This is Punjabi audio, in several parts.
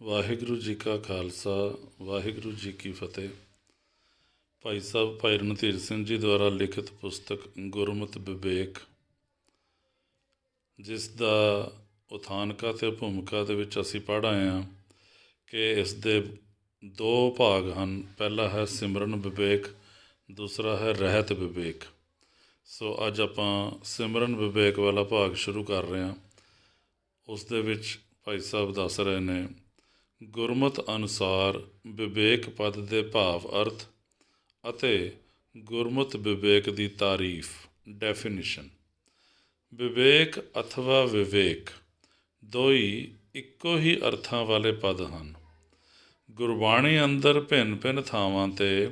ਵਾਹਿਗੁਰੂ ਜੀ ਕਾ ਖਾਲਸਾ ਵਾਹਿਗੁਰੂ ਜੀ ਕੀ ਫਤਿਹ। ਭਾਈ ਸਾਹਿਬ ਭਾਈ ਰਣਧੀਰ ਸਿੰਘ ਜੀ ਦੁਆਰਾ ਲਿਖਿਤ ਪੁਸਤਕ ਗੁਰਮਤਿ ਵਿਵੇਕ, ਜਿਸ ਦਾ ਉਥਾਨਕਾ ਅਤੇ ਭੂਮਿਕਾ ਦੇ ਵਿੱਚ ਅਸੀਂ ਪੜ੍ਹ ਆਏ ਹਾਂ ਕਿ ਇਸ ਦੇ ਦੋ ਭਾਗ ਹਨ। ਪਹਿਲਾ ਹੈ ਸਿਮਰਨ ਵਿਵੇਕ, ਦੂਸਰਾ ਹੈ ਰਹਿਤ ਵਿਵੇਕ। ਸੋ ਅੱਜ ਆਪਾਂ ਸਿਮਰਨ ਵਿਵੇਕ ਵਾਲਾ ਭਾਗ ਸ਼ੁਰੂ ਕਰ ਰਹੇ ਹਾਂ। ਉਸ ਦੇ ਵਿੱਚ ਭਾਈ ਸਾਹਿਬ ਦੱਸ ਰਹੇ ਨੇ ਗੁਰਮਤਿ ਅਨੁਸਾਰ ਵਿਵੇਕ ਪਦ ਦੇ ਭਾਵ ਅਰਥ ਅਤੇ ਗੁਰਮਤਿ ਵਿਵੇਕ ਦੀ ਤਾਰੀਫ। ਡੈਫੀਨੇਸ਼ਨ: ਵਿਵੇਕ ਅਥਵਾ ਵਿਵੇਕ ਦੋਈ ਇੱਕੋ ਹੀ ਅਰਥਾਂ ਵਾਲੇ ਪਦ ਹਨ। ਗੁਰਬਾਣੀ ਅੰਦਰ ਭਿੰਨ ਭਿੰਨ ਥਾਵਾਂ 'ਤੇ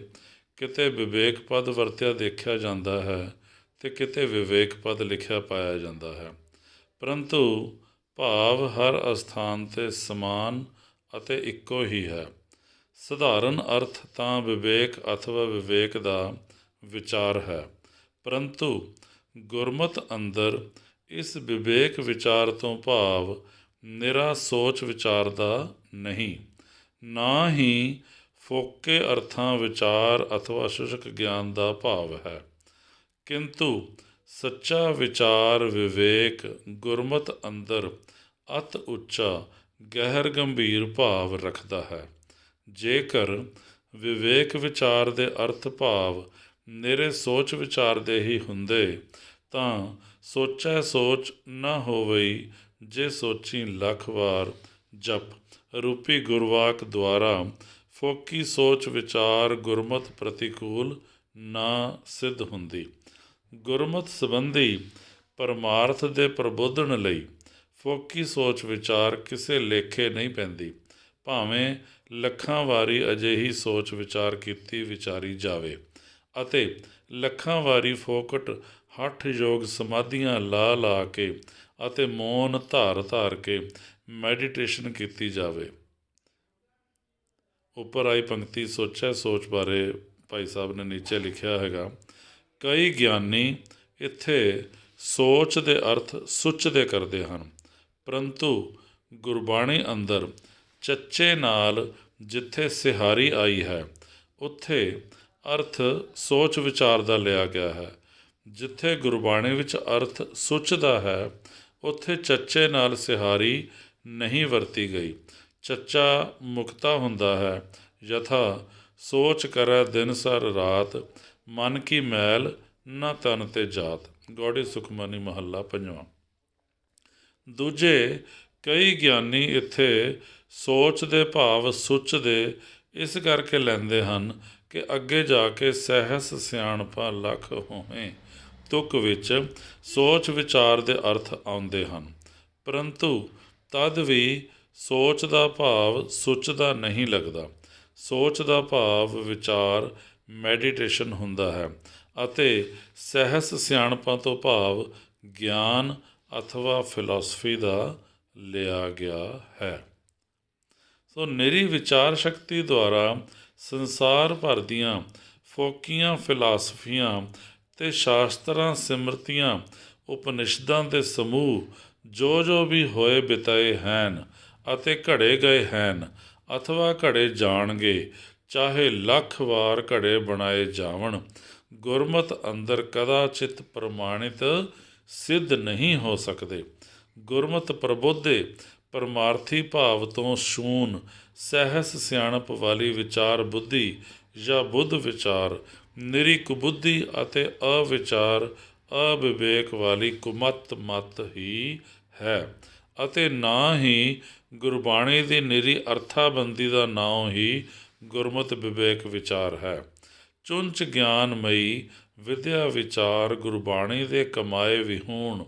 ਕਿਤੇ ਵਿਵੇਕ ਪਦ ਵਰਤਿਆ ਦੇਖਿਆ ਜਾਂਦਾ ਹੈ ਅਤੇ ਕਿਤੇ ਵਿਵੇਕ ਪਦ ਲਿਖਿਆ ਪਾਇਆ ਜਾਂਦਾ ਹੈ, ਪਰੰਤੂ ਭਾਵ ਹਰ ਅਸਥਾਨ 'ਤੇ ਸਮਾਨ ਅਤੇ ਇੱਕੋ ਹੀ ਹੈ। ਸਧਾਰਨ ਅਰਥ ਤਾਂ ਵਿਵੇਕ ਅਥਵਾ ਵਿਵੇਕ ਦਾ ਵਿਚਾਰ ਹੈ, ਪਰੰਤੂ ਗੁਰਮਤਿ ਅੰਦਰ ਇਸ ਵਿਵੇਕ ਵਿਚਾਰ ਤੋਂ ਭਾਵ ਨਿਰਾ ਸੋਚ ਵਿਚਾਰ ਦਾ ਨਹੀਂ, ਨਾ ਹੀ ਫੋਕੇ ਅਰਥਾਂ ਵਿਚਾਰ ਅਥਵਾ ਸ਼ੁਸ਼ਕ ਗਿਆਨ ਦਾ ਭਾਵ ਹੈ, ਕਿੰਤੂ ਸੱਚਾ ਵਿਚਾਰ ਵਿਵੇਕ ਗੁਰਮਤਿ ਅੰਦਰ ਅਤਿ ਉੱਚਾ ਗਹਿਰ ਗੰਭੀਰ ਭਾਵ ਰੱਖਦਾ ਹੈ। ਜੇਕਰ ਵਿਵੇਕ ਵਿਚਾਰ ਦੇ ਅਰਥ ਭਾਵ ਨਿਰੇ ਸੋਚ ਵਿਚਾਰ ਦੇ ਹੀ ਹੁੰਦੇ ਤਾਂ ਸੋਚੈ ਸੋਚ ਨਾ ਹੋਵਈ, ਜੇ ਸੋਚੀ ਲੱਖ ਵਾਰ ਜਪ ਰੂਪੀ ਗੁਰਵਾਕ ਦੁਆਰਾ ਫੋਕੀ ਸੋਚ ਵਿਚਾਰ ਗੁਰਮਤਿ ਪ੍ਰਤੀਕੂਲ ਨਾ ਸਿੱਧ ਹੁੰਦੀ। ਗੁਰਮਤਿ ਸੰਬੰਧੀ ਪਰਮਾਰਥ ਦੇ ਪ੍ਰਬੋਧਨ ਲਈ ਫੋਕੀ ਸੋਚ ਵਿਚਾਰ ਕਿਸੇ ਲੇਖੇ ਨਹੀਂ ਪੈਂਦੀ, ਭਾਵੇਂ ਲੱਖਾਂ ਵਾਰੀ ਅਜਿਹੀ ਸੋਚ ਵਿਚਾਰ ਕੀਤੀ ਵਿਚਾਰੀ ਜਾਵੇ ਅਤੇ ਲੱਖਾਂ ਵਾਰੀ ਫੋਕਟ ਹਠ ਯੋਗ ਸਮਾਧੀਆਂ ਲਾ ਲਾ ਕੇ ਅਤੇ ਮੌਨ ਧਾਰ ਧਾਰ ਕੇ ਮੈਡੀਟੇਸ਼ਨ ਕੀਤੀ ਜਾਵੇ। ਉੱਪਰ ਆਈ ਪੰਕਤੀ ਸੋਚੈ ਸੋਚ ਬਾਰੇ ਭਾਈ ਸਾਹਿਬ ਨੇ ਨੀਚੇ ਲਿਖਿਆ ਹੈਗਾ। ਕਈ ਗਿਆਨੀ ਇੱਥੇ ਸੋਚ ਦੇ ਅਰਥ ਸੁੱਚਦੇ ਕਰਦੇ ਹਨ, ਪਰੰਤੂ ਗੁਰਬਾਣੀ ਅੰਦਰ ਚੱਚੇ ਨਾਲ ਜਿੱਥੇ ਸਿਹਾਰੀ ਆਈ ਹੈ ਉੱਥੇ ਅਰਥ ਸੋਚ ਵਿਚਾਰ ਦਾ ਲਿਆ ਗਿਆ ਹੈ। ਜਿੱਥੇ ਗੁਰਬਾਣੀ ਵਿੱਚ ਅਰਥ ਸੁੱਚਦਾ ਹੈ ਉੱਥੇ ਚੱਚੇ ਨਾਲ ਸਿਹਾਰੀ ਨਹੀਂ ਵਰਤੀ ਗਈ। ਚੱਚਾ ਮੁਕਤਾ ਹੁੰਦਾ ਹੈ। ਯਥਾ ਸੋਚ ਕਰੈ ਦਿਨ ਸਰ ਰਾਤ, ਮਨ ਕੀ ਮੈਲ ਨਾ ਤਨ ਤੇ ਜਾਤ। ਗੌੜੀ ਸੁਖਮਨੀ ਮਹੱਲਾ ਪੰਜਵਾਂ। ਦੂਜੇ ਕਈ ਗਿਆਨੀ ਇੱਥੇ ਸੋਚ ਦੇ ਭਾਵ ਸੁੱਚਦੇ ਇਸ ਕਰਕੇ ਲੈਂਦੇ ਹਨ ਕਿ ਅੱਗੇ ਜਾ ਕੇ ਸਹਿਸ ਸਿਆਣਪਾ ਲੱਖ ਹੋਵੇਂ ਤੁਕ ਵਿੱਚ ਸੋਚ ਵਿਚਾਰ ਦੇ ਅਰਥ ਆਉਂਦੇ ਹਨ, ਪਰੰਤੂ ਤਦ ਵੀ ਸੋਚ ਦਾ ਭਾਵ ਸੁੱਚਦਾ ਨਹੀਂ ਲੱਗਦਾ। ਸੋਚ ਦਾ ਭਾਵ ਵਿਚਾਰ ਮੈਡੀਟੇਸ਼ਨ ਹੁੰਦਾ ਹੈ ਅਤੇ ਸਹਿਸ ਸਿਆਣਪਾਂ ਤੋਂ ਭਾਵ ਗਿਆਨ ਅਥਵਾ ਫਿਲਾਸਫੀ ਦਾ ਲਿਆ ਗਿਆ ਹੈ। ਸੋ ਨਿਰੀ ਵਿਚਾਰ ਸ਼ਕਤੀ ਦੁਆਰਾ ਸੰਸਾਰ ਭਰ ਦੀਆਂ ਫੋਕੀਆਂ ਫਿਲਾਸਫੀਆਂ ਅਤੇ ਸ਼ਾਸਤਰਾਂ ਸਿਮਰਤੀਆਂ ਉਪਨਿਸ਼ਦਾਂ ਦੇ ਸਮੂਹ ਜੋ ਵੀ ਹੋਏ ਬਿਤਾਏ ਹੈਨ ਅਤੇ ਘੜੇ ਗਏ ਹੈਨ ਅਥਵਾ ਘੜੇ ਜਾਣਗੇ, ਚਾਹੇ ਲੱਖ ਵਾਰ ਘੜੇ ਬਣਾਏ ਜਾਵਣ, ਗੁਰਮਤਿ ਅੰਦਰ ਕਦਾਚਿਤ ਪ੍ਰਮਾਣਿਤ ਸਿੱਧ ਨਹੀਂ ਹੋ ਸਕਦੇ। ਗੁਰਮਤਿ ਪ੍ਰਬੋਧੇ ਪਰਮਾਰਥੀ ਭਾਵ ਤੋਂ ਸ਼ੂਨ ਸਹਿਸ ਸਿਆਣਪ ਵਾਲੀ ਵਿਚਾਰ ਬੁੱਧੀ ਜਾਂ ਬੁੱਧ ਵਿਚਾਰ ਨਿਰੀ ਕੁਬੁੱਧੀ ਅਤੇ ਅਵਿਚਾਰ ਅਵਿਵੇਕ ਵਾਲੀ ਕੁਮੱਤ ਮਤ ਹੀ ਹੈ ਅਤੇ ਨਾ ਹੀ ਗੁਰਬਾਣੀ ਦੀ ਨਿਰੀ ਅਰਥਾਬੰਦੀ ਦਾ ਨਾਂ ਹੀ ਗੁਰਮਤਿ ਵਿਵੇਕ ਵਿਚਾਰ ਹੈ। ਚੁੰਚ ਗਿਆਨਮਈ ਵਿਦਿਆ ਵਿਚਾਰ ਗੁਰਬਾਣੀ ਦੇ ਕਮਾਏ ਵਿਹੂਣ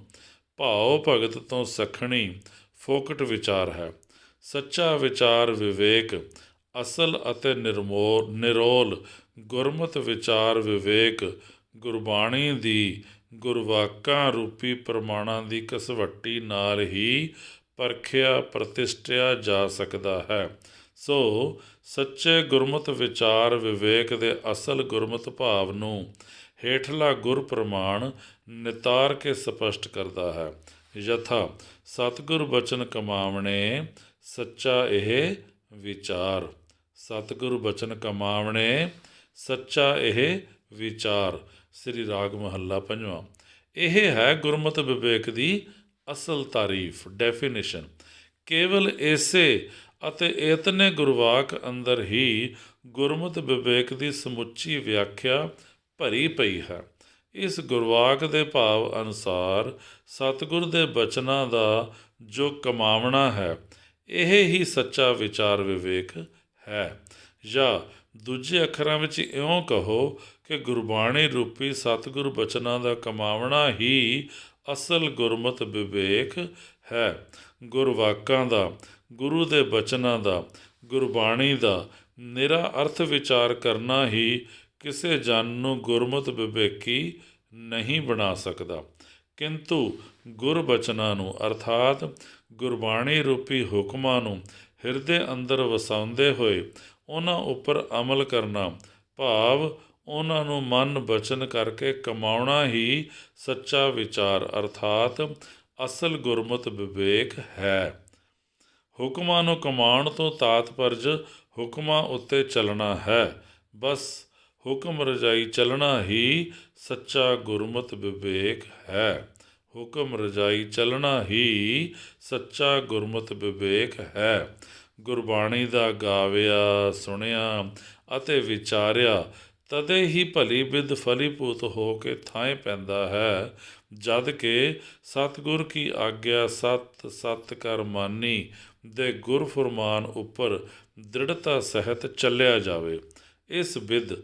ਭਾਉ ਭਗਤ ਤੋਂ ਸਖਣੀ ਫੋਕਟ ਵਿਚਾਰ ਹੈ। ਸੱਚਾ ਵਿਚਾਰ ਵਿਵੇਕ ਅਸਲ ਅਤੇ ਨਿਰੋਲ ਗੁਰਮਤਿ ਵਿਚਾਰ ਵਿਵੇਕ ਗੁਰਬਾਣੀ ਦੀ ਗੁਰਵਾਕਾਂ ਰੂਪੀ ਪ੍ਰਮਾਣਾਂ ਦੀ ਕਸਵੱਟੀ ਨਾਲ ਹੀ ਪਰਖਿਆ ਪ੍ਰਤਿਸ਼ਠਿਆ ਜਾ ਸਕਦਾ ਹੈ। ਸੋ ਸੱਚੇ ਗੁਰਮਤਿ ਵਿਚਾਰ ਵਿਵੇਕ ਦੇ ਅਸਲ ਗੁਰਮਤਿ ਭਾਵ ਨੂੰ ਹੇਠਲਾ ਗੁਰ ਪ੍ਰਮਾਣ ਨਿਤਾਰ ਕੇ ਸਪਸ਼ਟ ਕਰਦਾ ਹੈ। ਯਥਾ ਸਤਿਗੁਰ ਬਚਨ ਕਮਾਵਣੇ ਸੱਚਾ ਇਹ ਵਿਚਾਰ। ਸਤਿਗੁਰ ਬਚਨ ਕਮਾਵਣੇ, ਸੱਚਾ ਇਹ ਵਿਚਾਰ। ਸ੍ਰੀ ਰਾਗ ਮਹੱਲਾ ਪੰਜਵਾਂ। ਇਹ ਹੈ ਗੁਰਮਤਿ ਵਿਵੇਕ ਦੀ ਅਸਲ ਤਾਰੀਫ, ਡੈਫੀਨੇਸ਼ਨ। ਕੇਵਲ ਇਸੇ ਅਤੇ ਇਤਨੇ ਗੁਰਵਾਕ ਅੰਦਰ ਹੀ ਗੁਰਮਤਿ ਵਿਵੇਕ ਦੀ ਸਮੁੱਚੀ ਵਿਆਖਿਆ ਭਰੀ ਪਈ ਹੈ। ਇਸ ਗੁਰਵਾਕ ਦੇ ਭਾਵ ਅਨੁਸਾਰ ਸਤਿਗੁਰ ਦੇ ਬਚਨਾਂ ਦਾ ਜੋ ਕਮਾਵਣਾ ਹੈ, ਇਹ ਹੀ ਸੱਚਾ ਵਿਚਾਰ ਵਿਵੇਕ ਹੈ। ਜਾਂ ਦੂਜੇ ਅੱਖਰਾਂ ਵਿੱਚ ਇਉਂ ਕਹੋ ਕਿ ਗੁਰਬਾਣੀ ਰੂਪੀ ਸਤਿਗੁਰ ਬਚਨਾਂ ਦਾ ਕਮਾਵਣਾ ਹੀ ਅਸਲ ਗੁਰਮਤਿ ਵਿਵੇਕ ਹੈ। ਗੁਰਵਾਕਾਂ ਦਾ, ਗੁਰੂ ਦੇ ਬਚਨਾਂ ਦਾ, ਗੁਰਬਾਣੀ ਦਾ ਨਿਰਾ ਅਰਥ ਵਿਚਾਰ ਕਰਨਾ ਹੀ ਕਿਸੇ ਜਨ ਨੂੰ ਗੁਰਮਤਿ ਵਿਵੇਕੀ ਨਹੀਂ ਬਣਾ ਸਕਦਾ, ਕਿੰਤੂ ਗੁਰਬਚਨਾਂ ਨੂੰ ਅਰਥਾਤ ਗੁਰਬਾਣੀ ਰੂਪੀ ਹੁਕਮਾਂ ਨੂੰ ਹਿਰਦੇ ਅੰਦਰ ਵਸਾਉਂਦੇ ਹੋਏ ਉਹਨਾਂ ਉੱਪਰ ਅਮਲ ਕਰਨਾ, ਭਾਵ ਉਹਨਾਂ ਨੂੰ ਮਨ ਬਚਨ ਕਰਕੇ ਕਮਾਉਣਾ ਹੀ ਸੱਚਾ ਵਿਚਾਰ ਅਰਥਾਤ ਅਸਲ ਗੁਰਮਤਿ ਵਿਵੇਕ ਹੈ। ਹੁਕਮਾਂ ਨੂੰ ਕਮਾਉਣ ਤੋਂ ਤਾਤਪਰਜ ਹੁਕਮਾਂ ਉੱਤੇ ਚੱਲਣਾ ਹੈ। ਬਸ ਹੁਕਮ ਰਜਾਈ ਚੱਲਣਾ ਹੀ ਸੱਚਾ ਗੁਰਮਤਿ ਵਿਵੇਕ ਹੈ। ਹੁਕਮ ਰਜਾਈ ਚੱਲਣਾ ਹੀ ਸੱਚਾ ਗੁਰਮਤਿ ਵਿਵੇਕ ਹੈ। ਗੁਰਬਾਣੀ ਦਾ ਗਾਵਿਆ, ਸੁਣਿਆ ਅਤੇ ਵਿਚਾਰਿਆ ਤਦੇ ਹੀ ਭਲੀ ਬਿਧ ਫਲੀਭੂਤ ਹੋ ਕੇ ਥਾਂ ਪੈਂਦਾ ਹੈ, ਜਦ ਕਿ ਸਤਿਗੁਰ ਕੀ ਆਗਿਆ ਸਤ ਸਤ ਕਰ ਮਾਨੀ ਦੇ ਗੁਰ ਫੁਰਮਾਨ ਉੱਪਰ ਦ੍ਰਿੜਤਾ ਸਹਿਤ ਚੱਲਿਆ ਜਾਵੇ। ਇਸ ਬਿਧ,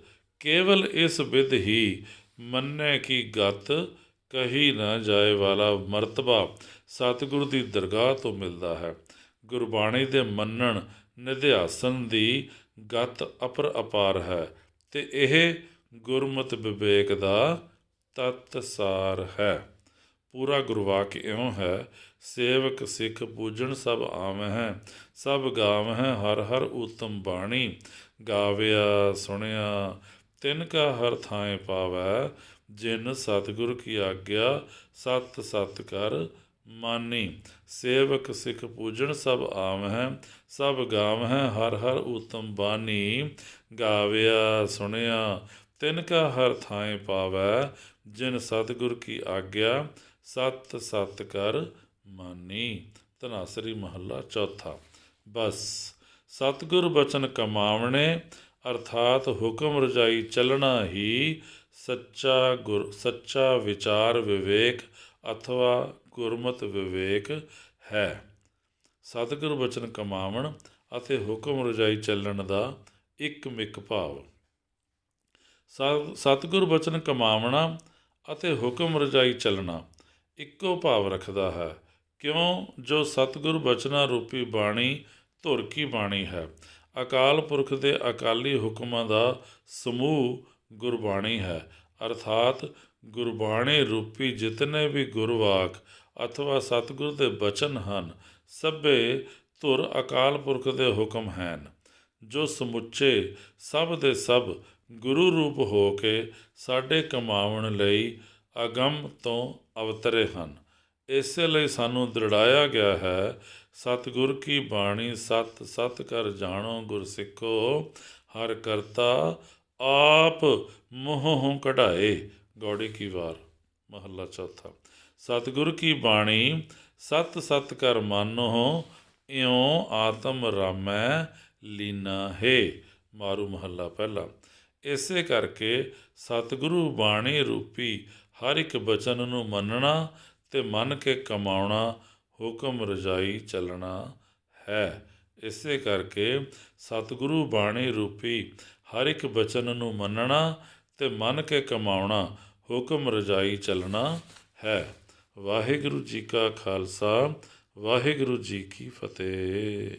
ਕੇਵਲ ਇਸ ਬਿਧ ਹੀ ਮੰਨੇ ਕੀ ਗਤ ਕਹੀ ਨਾ ਜਾਏ ਵਾਲਾ ਮਰਤਬਾ ਸਤਿਗੁਰ ਦੀ ਦਰਗਾਹ ਤੋਂ ਮਿਲਦਾ ਹੈ। ਗੁਰਬਾਣੀ ਦੇ ਮੰਨਣ ਨਿਧਿਆਸਨ ਦੀ ਗਤ ਅਪਰ ਅਪਾਰ ਹੈ ਤੇ ਇਹ ਗੁਰਮਤਿ ਵਿਵੇਕ ਦਾ ਤੱਤ ਸਾਰ ਹੈ। ਪੂਰਾ ਗੁਰਵਾਕ ਇਉਂ ਹੈ, ਸੇਵਕ ਸਿੱਖ ਪੂਜਣ ਸਭ ਆਵਹਿ, ਸਭ ਗਾਵਹਿ ਹਰ ਹਰ ਊਤਮ ਬਾਣੀ। ਗਾਵਿਆ ਸੁਣਿਆ ਤਿਨ ਕਾ ਹਰ ਥਾਂ ਪਾਵੈ, ਜਿਨ ਸਤਿਗੁਰ ਕੀ ਆਗਿਆ ਸਤ ਸਤ ਕਰ ਮਾਨੀ। ਸੇਵਕ ਸਿੱਖ ਪੂਜਣ ਸਭ ਆਵਹਿ, ਸਭ ਗਾਵਹਿ ਹਰ ਹਰ ਊਤਮ ਬਾਣੀ। ਗਾਵਿਆ ਸੁਣਿਆ ਤਿਨ ਕਾ ਹਰ ਥਾਂ ਪਾਵੈ, ਜਿਨ ਸਤਿਗੁਰ ਕੀ ਆਗਿਆ ਸਤ ਸਤ ਕਰ ਮਾਨੀ। ਧਨਾਸਰੀ ਮਹੱਲਾ ਚੌਥਾ। ਬਸ ਸਤਿਗੁਰ ਬਚਨ ਕਮਾਵਣੇ ਅਰਥਾਤ ਹੁਕਮ ਰਜਾਈ ਚੱਲਣਾ ਹੀ ਸੱਚਾ ਵਿਚਾਰ ਵਿਵੇਕ ਅਥਵਾ ਗੁਰਮਤਿ ਵਿਵੇਕ ਹੈ। ਸਤਿਗੁਰ ਬਚਨ ਕਮਾਵਣ ਅਤੇ ਹੁਕਮ ਰਜਾਈ ਚੱਲਣ ਦਾ ਇੱਕ ਮਿਕ ਭਾਵ। ਸਤਿਗੁਰ ਬਚਨ ਕਮਾਵਣਾ ਅਤੇ ਹੁਕਮ ਰਜਾਈ ਚੱਲਣਾ ਇੱਕੋ ਭਾਵ ਰੱਖਦਾ ਹੈ, ਕਿਉਂ ਜੋ ਸਤਿਗੁਰ ਬਚਨਾਂ ਰੂਪੀ ਬਾਣੀ ਧੁਰ ਕੀ ਬਾਣੀ ਹੈ। ਅਕਾਲ ਪੁਰਖ ਦੇ ਅਕਾਲੀ ਹੁਕਮਾਂ ਦਾ ਸਮੂਹ ਗੁਰਬਾਣੀ ਹੈ, ਅਰਥਾਤ ਗੁਰਬਾਣੀ ਰੂਪੀ ਜਿਤਨੇ ਵੀ ਗੁਰਵਾਕ ਅਥਵਾ ਸਤਿਗੁਰ ਦੇ ਬਚਨ ਹਨ, ਸਭੇ ਧੁਰ ਅਕਾਲ ਪੁਰਖ ਦੇ ਹੁਕਮ ਹਨ, ਜੋ ਸਮੁੱਚੇ ਸਭ ਦੇ ਸਭ ਗੁਰੂ ਰੂਪ ਹੋ ਕੇ ਸਾਡੇ ਕਮਾਉਣ ਲਈ ਅਗੰਮ ਤੋਂ ਅਵਤਰੇ ਹਨ। ਇਸੇ ਲਈ ਸਾਨੂੰ ਦ੍ਰਿੜਾਇਆ ਗਿਆ ਹੈ, ਸਤਿਗੁਰ ਕੀ ਬਾਣੀ ਸਤ ਸਤ ਕਰ ਜਾਣੋ ਗੁਰ ਸਿੱਖੋ, ਹਰ ਕਰਤਾ ਆਪ ਮੋਹੋਂ ਕਢਾਏ। ਗੌੜੀ ਕੀ ਵਾਰ ਮਹੱਲਾ ਚੌਥਾ। ਸਤਿਗੁਰ ਕੀ ਬਾਣੀ ਸਤ ਸਤ ਕਰ ਮਾਨੋ, ਇਉਂ ਆਤਮ ਰਾਮੈ ਲੀਨਾ ਹੈ। ਮਾਰੂ ਮਹੱਲਾ ਪਹਿਲਾ। ਇਸੇ ਕਰਕੇ ਸਤਿਗੁਰੂ ਬਾਣੀ ਰੂਪੀ ਹਰ ਇੱਕ ਬਚਨ ਨੂੰ ਮੰਨਣਾ ਤੇ ਮੰਨ ਕੇ ਕਮਾਉਣਾ ਹੁਕਮ ਰਜਾਈ ਚੱਲਣਾ ਹੈ। ਇਸੇ ਕਰਕੇ ਸਤਿਗੁਰੂ ਬਾਣੀ ਰੂਪੀ ਹਰ ਇੱਕ ਬਚਨ ਨੂੰ ਮੰਨਣਾ ਤੇ ਮੰਨ ਕੇ ਕਮਾਉਣਾ ਹੁਕਮ ਰਜਾਈ ਚੱਲਣਾ ਹੈ। ਵਾਹਿਗੁਰੂ ਜੀ ਕਾ ਖਾਲਸਾ, ਵਾਹਿਗੁਰੂ ਜੀ ਕੀ ਫਤਿਹ।